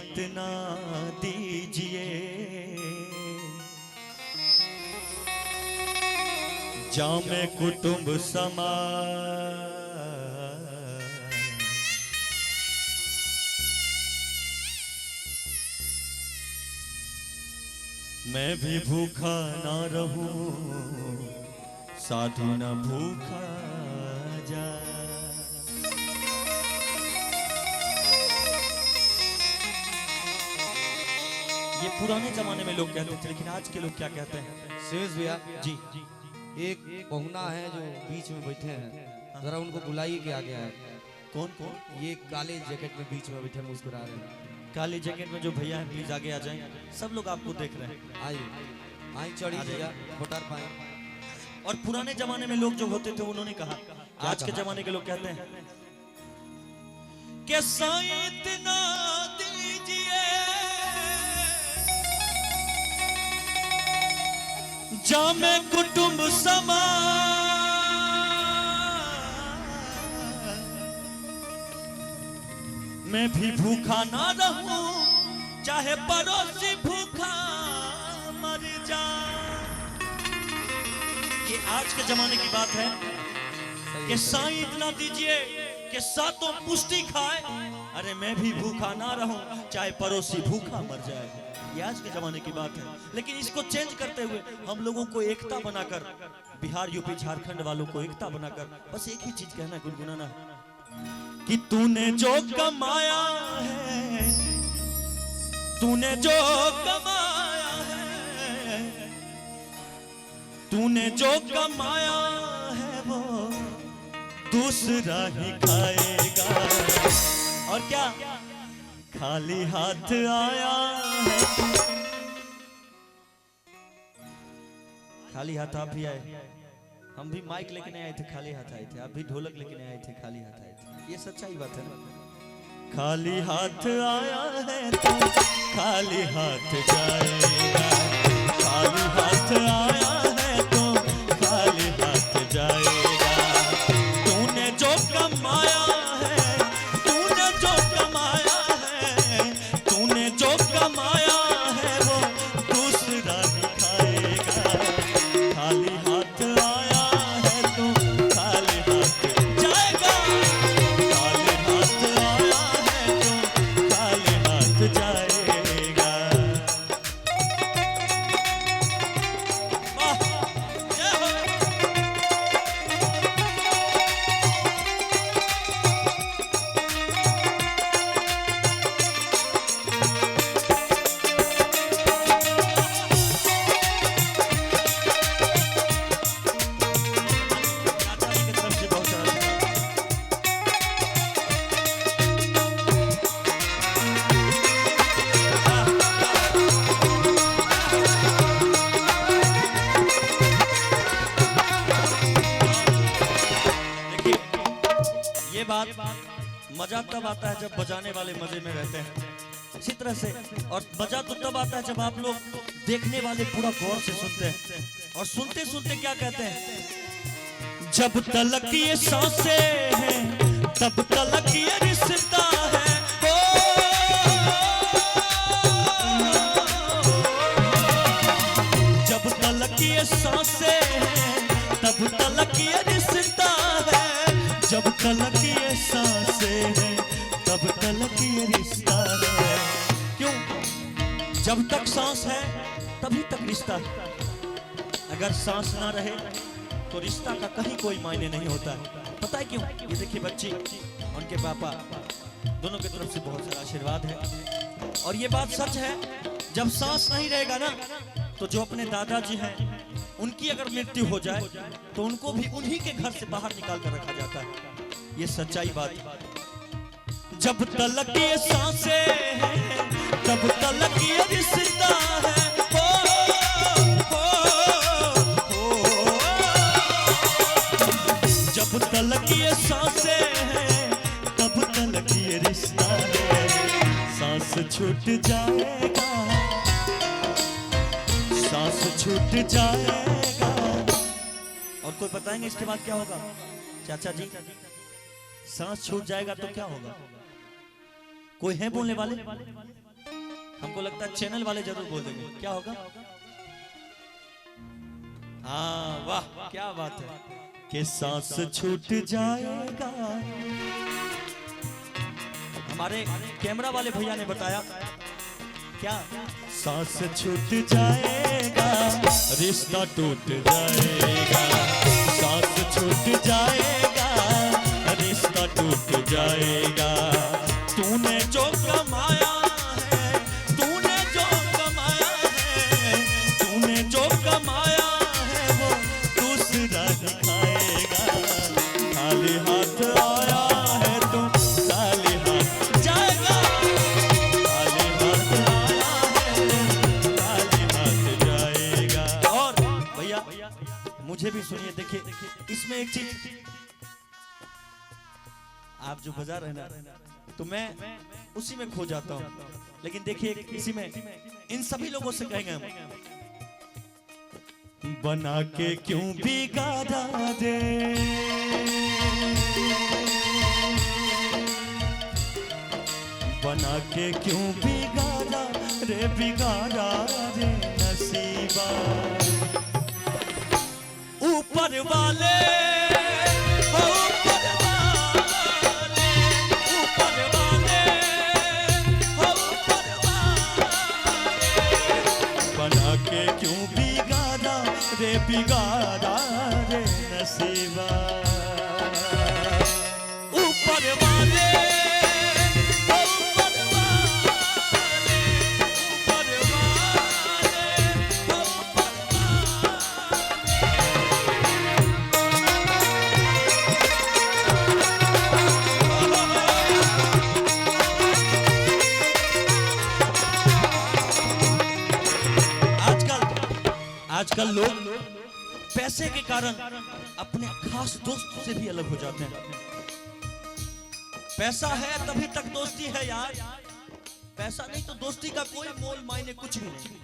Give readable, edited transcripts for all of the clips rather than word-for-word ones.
इतना दीजिए जामे कुटुंब समाज, मैं भी भूखा ना रहूं साधु न भूखा जा। ये पुराने जमाने में लोग कहते थे, लेकिन आज के लोग क्या कहते हैं? सुरेश भैया जी एक बहुना है जो बीच में बैठे हैं, जरा उनको बुलाइए कि आगे आए। कौन कौन? ये काले जैकेट में बीच में बैठे मुस्कुरा रहे हैं। काली जैकेट में जो भैया हैं प्लीज आगे आ जाएं। सब लोग आपको देख रहे हैं। आइए आई चढ़ी भैया फोटार पाए। और पुराने जमाने में लोग जो होते थे उन्होंने कहा, आज के जमाने के लोग कहते हैं कि साईं इतना दीजिए जामे कुटुंब समाज, मैं भी भूखा ना रहूं चाहे पड़ोसी भूखा मर जाए। ये आज के जमाने की बात है कि साईं इतना दीजिए कि सातों पुष्टि खाए, अरे मैं भी भूखा ना रहूं चाहे पड़ोसी भूखा मर जाए। ये आज के जमाने की बात है, लेकिन इसको चेंज करते हुए हम लोगों को एकता बनाकर, बिहार यूपी झारखंड वालों को एकता बनाकर बस एक ही चीज कहना, गुनगुनाना कि तूने जो कमाया है, तूने जो कमाया है, तूने जो कमाया है वो दूसरा ही खाएगा। और क्या खाली हाथ आया है? खाली हाथ आप भी आए, हम भी माइक लेके नहीं आए थे, खाली हाथ आए थे। आप भी ढोलक लेके नहीं आए थे, खाली हाथ आए थे। ये सच्चाई बात है ना। खाली हाथ आया है तो खाली हाथ जाएगा, खाली हाथ आया है तो खाली हाथ जाएगा। तूने जो कमाया है, तूने जो कमाया है, तूने जो कमाया है वो दूसरा ही खाएगा। खाली हाथ आया है तो खाली हाथ जाएगा, खाली हाथ आया है तो खाली हाथ जाएगा। वाह, जय हो। चाचा जी की तरफ से बहुत सारा देखिए, ये बात मजा तब आता है जब बजाने वाले मजे में रहते हैं, इसी तरह से। और मजा तो तब आता है जब आप लोग देखने वाले पूरा गौर से सुनते हैं, और सुनते सुनते क्या कहते हैं? जब तलक ये सांसें हैं तब तलक ये रिश्ता है। जब तलक ये सांसें हैं तब तलक ये रिश्ता है। जब तलक ये सांसें हैं तब तलक ये रिश्ता है। क्यों? जब तक सांस है तभी तक रिश्ता है। अगर सांस ना रहे तो रिश्ता का कहीं कोई मायने नहीं होता है। पता है क्यों? ये देखिए बच्ची, उनके पापा, दोनों की तरफ से बहुत सारा आशीर्वाद है। और ये बात सच है, जब सांस नहीं रहेगा ना तो जो अपने दादाजी हैं उनकी अगर मृत्यु हो जाए तो उनको भी उन्हीं के घर से बाहर निकाल कर रखा जाता है। ये सच्चाई बात है। जब तलक ये सांसें हैं तब तलक ये रिश्ता है। जब तलक ये सांसें हैं तब तलक ये रिश्ता है। सांस छूट जाएगा, सांस छूट जाएगा। और कोई बताएंगे इसके बाद क्या होगा? चाचा जी, सांस छूट जाएगा तो क्या होगा? कोई है बोलने वाले? हमको लगता है चैनल वाले जरूर बोल देंगे, क्या होगा? हाँ वाह क्या बात है कि सांस छूट जाएगा। हमारे कैमरा वाले भैया ने बताया क्या, सांस छूट जाएगा रिश्ता टूट जाएगा, सांस छूट जाएगा रिश्ता टूट जाएगा। तूने जो कमाया है, तूने जो कमाया है, तूने जो कमाया है वो दूसरा दिखाएगा। खाली हाथ आया है तो खाली हाथ जाएगा, खाली हाथ आया है खाली हाथ जाएगा। और भैया मुझे भी सुनिए, देखिए इसमें एक चीज, आप जो बजा रहे ना तो मैं उसी में खो जाता हूं, लेकिन देखिए इसी में इन सभी लोगों से कहेंगे हम, बना के क्यों बिगाड़ा दे, बना के क्यों बिगाड़ा रे, बिगाड़ा रे नसीबा। ऊपर वाले क्यों बिगाड़ा रे, बिगाड़ा रे नसीबा। ऊपर वाले ऊपर वाले ऊपर वाले आजकल लोग पैसे के कारण अपने खास दोस्त से भी अलग हो जाते हैं। पैसा है तभी तक दोस्ती है यार, पैसा नहीं तो दोस्ती का कोई मोल मायने कुछ भी नहीं।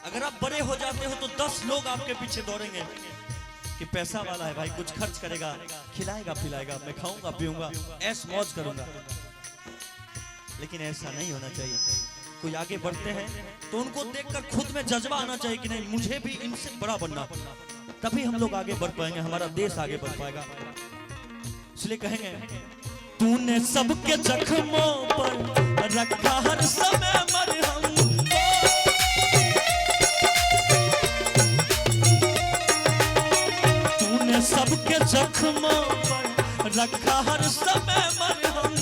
अगर आप बड़े हो जाते हो तो 10 लोग आपके पीछे दौड़ेंगे कि पैसा वाला है भाई, कुछ खर्च करेगा, खिलाएगा पिलाएगा, मैं खाऊंगा पीऊंगा, ऐश मौज करूंगा। लेकिन ऐसा नहीं होना चाहिए। कोई आगे बढ़ते हैं तो उनको देखकर खुद में जज्बा आना चाहिए कि नहीं मुझे भी इनसे बड़ा बनना, तभी हम लोग आगे बढ़ पाएंगे, हमारा देश आगे बढ़ पाएगा। इसलिए कहेंगे, तूने सबके जख्मों पर रखा हर समय मरहम, तूने सबके जख्मों पर रखा हर समय मरहम,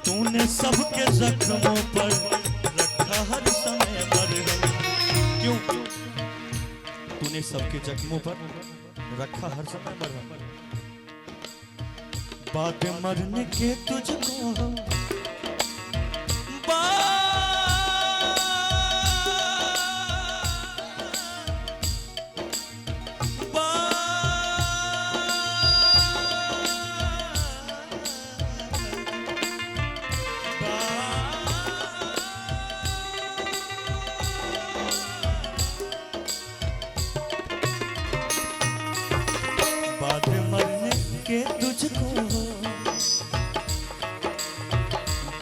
तूने सबके जख्मों पर हर समय मरहम। क्यों? तूने सबके जख्मों पर रखा हर समय मरहम। बाद मरने के तुझको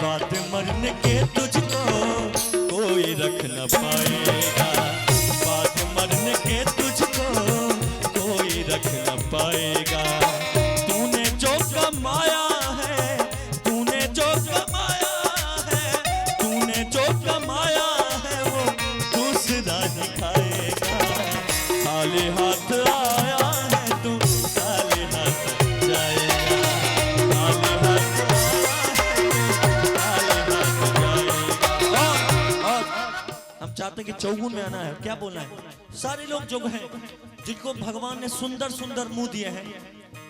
बात मरने के तुझको कोई रख न पाएगा, बात मरने के तुझको कोई रख न पाएगा। तूने जो कमाया है, तूने जो कमाया है, तूने जो कमाया है वो दूसरा दिखाएगा। खाली हाथ आया है तू खाली हाथ जाएगा, खाली हाथ चाहते हैं कि चौगुन में आना है। क्या बोलना है? सारे लोग जो हैं जिनको भगवान ने सुंदर सुंदर मुंह दिए हैं,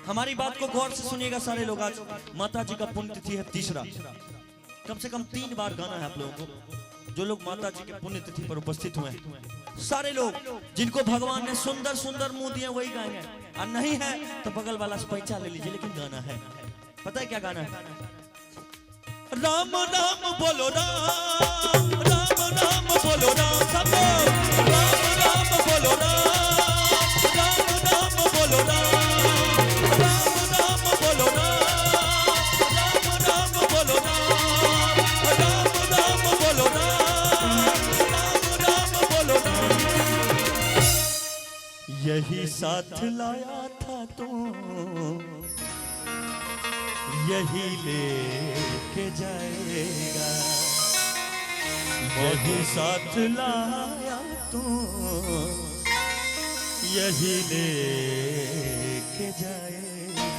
हमारी बात को गौर से सुनिएगा सारे लोग। आज माता जी का पुण्यतिथि है 3रा, कम से कम 3 बार गाना है आप लोगों को। जो लोग माता जी के पुण्यतिथि पर उपस्थित हुए हैं, सारे लोग जिनको भगवान ने सुंदर सुंदर मुंह दिए वही गाएंगे, और नहीं है तो बगल वाला से पैसा ले लीजिए, लेकिन गाना है। पता है क्या गाना है? राम राम बोलो राम, राम राम बोलो राम, सब लोग राम राम बोलो राम, राम राम बोलो राम, राम राम बोलो राम, राम राम बोलो राम, राम राम बोलो राम। यही साथ लाया था तू, यही लेके जाएगा। यही साथ लाया तू, यही लेके जाएगा।